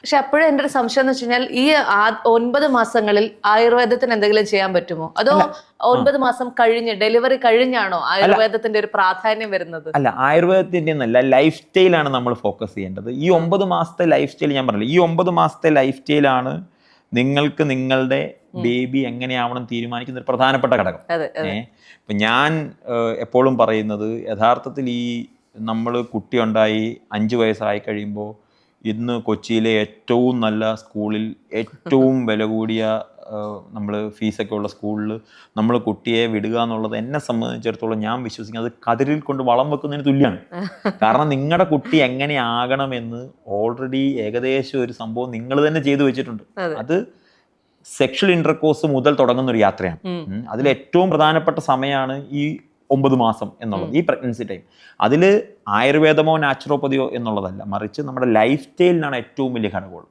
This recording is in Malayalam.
പക്ഷെ അപ്പോഴും എന്റെ ഒരു സംശയം എന്ന് വെച്ച് കഴിഞ്ഞാൽ ഈ 9 മാസങ്ങളിൽ ആയുർവേദത്തിന് എന്തെങ്കിലും ചെയ്യാൻ പറ്റുമോ? അതോ 9 മാസം കഴിഞ്ഞ് ഡെലിവറി കഴിഞ്ഞാണോ ആയുർവേദത്തിന്റെ ഒരു പ്രാധാന്യം വരുന്നത്? അല്ല, ആയുർവേദത്തിന്റെ ഒന്നല്ല, ലൈഫ് സ്റ്റൈലാണ് നമ്മൾ ഫോക്കസ് ചെയ്യേണ്ടത്. ഈ 9 മാസത്തെ ലൈഫ് സ്റ്റൈൽ ഞാൻ പറഞ്ഞില്ല, ഈ 9 മാസത്തെ ലൈഫ് സ്റ്റൈലാണ് നിങ്ങൾക്ക് നിങ്ങളുടെ ബേബി എങ്ങനെയാവണം തീരുമാനിക്കുന്ന ഒരു പ്രധാനപ്പെട്ട ഘടകം. ഇപ്പം ഞാൻ എപ്പോഴും പറയുന്നത്, യഥാർത്ഥത്തിൽ ഈ നമ്മൾ കുട്ടിയുണ്ടായി 5 വയസ്സായി കഴിയുമ്പോൾ ഇന്ന് കൊച്ചിയിലെ ഏറ്റവും നല്ല സ്കൂളിൽ ഏറ്റവും വില കൂടിയ നമ്മൾ ഫീസൊക്കെ ഉള്ള സ്കൂളിൽ നമ്മൾ കുട്ടിയെ വിടുക എന്നുള്ളത് എന്നെ സംബന്ധിച്ചിടത്തോളം ഞാൻ വിശ്വസിക്കുന്നത് കതിരിൽ കൊണ്ട് വളം വെക്കുന്നതിന് തുല്യമാണ്. കാരണം നിങ്ങളുടെ കുട്ടി എങ്ങനെയാകണമെന്ന് ഓൾറെഡി ഏകദേശം ഒരു സംഭവം നിങ്ങൾ തന്നെ ചെയ്തു വെച്ചിട്ടുണ്ട്. അത് സെക്ഷൽ ഇന്റർകോഴ്സ് മുതൽ തുടങ്ങുന്ന ഒരു യാത്രയാണ്. അതിൽ ഏറ്റവും പ്രധാനപ്പെട്ട സമയമാണ് ഈ 9 മാസം എന്നുള്ളത്, ഈ പ്രഗ്നൻസി ടൈം. അതിൽ ആയുർവേദമോ നാച്ചുറോപ്പതിയോ എന്നുള്ളതല്ല, മറിച്ച് നമ്മുടെ ലൈഫ് സ്റ്റൈലിനാണ് ഏറ്റവും വലിയ ഘടകമുള്ളത്.